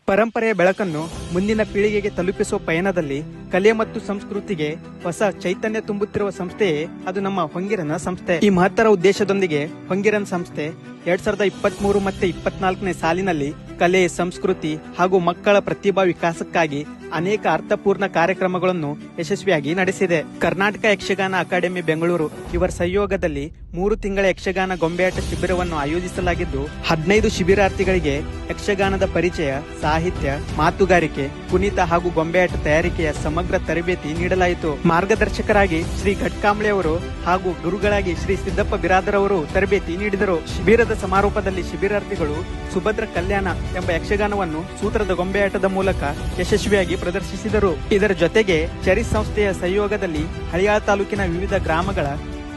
ಪರಂಪರೆಯ ಬೆಳಕನ್ನು ಮುಂದಿನ ಪೀಳಿಗೆಗೆ ತಲುಪಿಸುವ ಪಯಣದಲ್ಲಿ ಕಲೆ ಮತ್ತು ಸಂಸ್ಕೃತಿಗೆ ಹೊಸ ಚೈತನ್ಯ ತುಂಬುತ್ತಿರುವ ಸಂಸ್ಥೆಯೇ ಅದು ನಮ್ಮ ಹೊಂಗಿರನ ಸಂಸ್ಥೆ. ಈ ಮಹತ್ತರ ಉದ್ದೇಶದೊಂದಿಗೆ ಹೊಂಗಿರನ್ ಸಂಸ್ಥೆ 2023 ಮತ್ತು 24ನೇ ಸಾಲಿನಲ್ಲಿ ಕಲೆ, ಸಂಸ್ಕೃತಿ ಹಾಗೂ ಮಕ್ಕಳ ಪ್ರತಿಭಾ ವಿಕಾಸಕ್ಕಾಗಿ ಅನೇಕ ಅರ್ಥಪೂರ್ಣ ಕಾರ್ಯಕ್ರಮಗಳನ್ನು ಯಶಸ್ವಿಯಾಗಿ ನಡೆಸಿದೆ. ಕರ್ನಾಟಕ ಯಕ್ಷಗಾನ ಅಕಾಡೆಮಿ ಬೆಂಗಳೂರು ಇವರ ಸಹಯೋಗದಲ್ಲಿ 3 ತಿಂಗಳ ಯಕ್ಷಗಾನ ಗೊಂಬೆಯಾಟ ಶಿಬಿರವನ್ನು ಆಯೋಜಿಸಲಾಗಿದ್ದು 15 ಶಿಬಿರಾರ್ಥಿಗಳಿಗೆ ಯಕ್ಷಗಾನದ ಪರಿಚಯ, ಸಾಹಿತ್ಯ, ಮಾತುಗಾರಿಕೆ, ಕುಣಿತ ಹಾಗೂ ಗೊಂಬೆಯಾಟ ತಯಾರಿಕೆಯ ಸಮಗ್ರ ತರಬೇತಿ ನೀಡಲಾಯಿತು. ಮಾರ್ಗದರ್ಶಕರಾಗಿ ಶ್ರೀ ಘಟ್ಕಾಂಬ್ಳೆ ಅವರು ಹಾಗೂ ಗುರುಗಳಾಗಿ ಶ್ರೀ ಸಿದ್ದಪ್ಪ ಬಿರಾದರ್ ಅವರು ತರಬೇತಿ ನೀಡಿದರು. ಶಿಬಿರದ ಸಮಾರೋಪದಲ್ಲಿ ಶಿಬಿರಾರ್ಥಿಗಳು ಸುಭದ್ರ ಕಲ್ಯಾಣ ಎಂಬ ಯಕ್ಷಗಾನವನ್ನು ಸೂತ್ರದ ಗೊಂಬೆಯಾಟದ ಮೂಲಕ ಯಶಸ್ವಿಯಾಗಿ ಪ್ರದರ್ಶಿಸಿದರು. ಇದರ ಜೊತೆಗೆ ಚೆರಿಸ್ ಸಂಸ್ಥೆಯ ಸಹಯೋಗದಲ್ಲಿ ಹಳಿಯಾಳ ತಾಲೂಕಿನ ವಿವಿಧ ಗ್ರಾಮಗಳ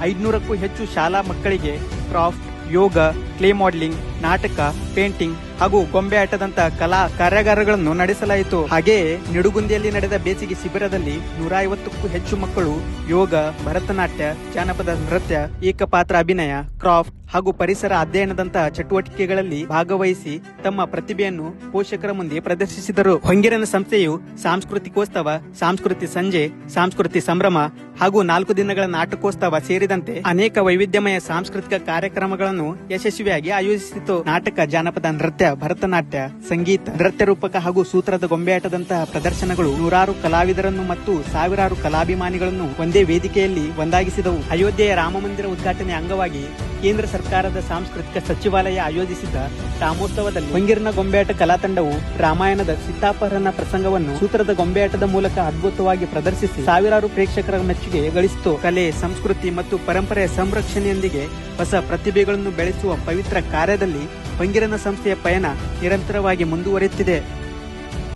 500ಕ್ಕೂ ಹೆಚ್ಚು ಶಾಲಾ ಮಕ್ಕಳಿಗೆ ಕ್ರಾಫ್ಟ್, ಯೋಗ, ಕ್ಲೇ ಮಾಡೆಲಿಂಗ್, ನಾಟಕ, ಪೇಂಟಿಂಗ್ ಹಾಗೂ ಗೊಂಬೆ ಆಟದಂತ ಕಲಾ ಕಾರ್ಯಾಗಾರಗಳನ್ನು ನಡೆಸಲಾಯಿತು. ಹಾಗೆಯೇ ನಿಡುಗುಂದಿಯಲ್ಲಿ ನಡೆದ ಬೇಸಿಗೆ ಶಿಬಿರದಲ್ಲಿ 150ಕ್ಕೂ ಹೆಚ್ಚು ಮಕ್ಕಳು ಯೋಗ, ಭರತನಾಟ್ಯ, ಜಾನಪದ ನೃತ್ಯ, ಏಕಪಾತ್ರ ಅಭಿನಯ, ಕ್ರಾಫ್ಟ್ ಹಾಗೂ ಪರಿಸರ ಅಧ್ಯಯನದಂತಹ ಚಟುವಟಿಕೆಗಳಲ್ಲಿ ಭಾಗವಹಿಸಿ ತಮ್ಮ ಪ್ರತಿಭೆಯನ್ನು ಪೋಷಕರ ಮುಂದೆ ಪ್ರದರ್ಶಿಸಿದರು. ಹೊಂಗಿರನ ಸಂಸ್ಥೆಯು ಸಾಂಸ್ಕೃತಿಕೋತ್ಸವ, ಸಾಂಸ್ಕೃತಿ ಸಂಜೆ, ಸಾಂಸ್ಕೃತಿ ಸಂಭ್ರಮ ಹಾಗೂ 4 ದಿನಗಳ ನಾಟಕೋತ್ಸವ ಸೇರಿದಂತೆ ಅನೇಕ ವೈವಿಧ್ಯಮಯ ಸಾಂಸ್ಕೃತಿಕ ಕಾರ್ಯಕ್ರಮಗಳನ್ನು ಯಶಸ್ವಿಯಾಗಿ ಆಯೋಜಿಸಿತು. ನಾಟಕ, ಜಾನಪದ ನೃತ್ಯ, ಭರತನಾಟ್ಯ, ಸಂಗೀತ, ನೃತ್ಯ ರೂಪಕ ಹಾಗೂ ಸೂತ್ರದ ಗೊಂಬೆಯಾಟದಂತಹ ಪ್ರದರ್ಶನಗಳು ನೂರಾರು ಕಲಾವಿದರನ್ನು ಮತ್ತು ಸಾವಿರಾರು ಕಲಾಭಿಮಾನಿಗಳನ್ನು ಒಂದೇ ವೇದಿಕೆಯಲ್ಲಿ ಒಂದಾಗಿಸಿದವು. ಅಯೋಧ್ಯೆಯ ರಾಮಮಂದಿರ ಉದ್ಘಾಟನೆ ಅಂಗವಾಗಿ ಕೇಂದ್ರ ಸರ್ಕಾರದ ಸಾಂಸ್ಕೃತಿಕ ಸಚಿವಾಲಯ ಆಯೋಜಿಸಿದ್ದ ರಾಮೋತ್ಸವದಲ್ಲಿ ಹೊಂಗಿರನ ಗೊಂಬೆಯಾಟ ಕಲಾ ತಂಡವು ರಾಮಾಯಣದ ಸೀತಾಪಹರಣ ಪ್ರಸಂಗವನ್ನು ಸೂತ್ರದ ಗೊಂಬೆಯಾಟದ ಮೂಲಕ ಅದ್ಭುತವಾಗಿ ಪ್ರದರ್ಶಿಸಿ ಸಾವಿರಾರು ಪ್ರೇಕ್ಷಕರ ಮೆಚ್ಚುಗೆ ಗಳಿಸಿತು. ಕಲೆ, ಸಂಸ್ಕೃತಿ ಮತ್ತು ಪರಂಪರೆಯ ಸಂರಕ್ಷಣೆಯೊಂದಿಗೆ ಹೊಸ ಪ್ರತಿಭೆಗಳನ್ನು ಬೆಳೆಸುವ ಪವಿತ್ರ ಕಾರ್ಯದಲ್ಲಿ ಹೊಂಗಿರನ ಸಂಸ್ಥೆಯ ಪಯಣ ನಿರಂತರವಾಗಿ ಮುಂದುವರಿಯುತ್ತಿದೆ.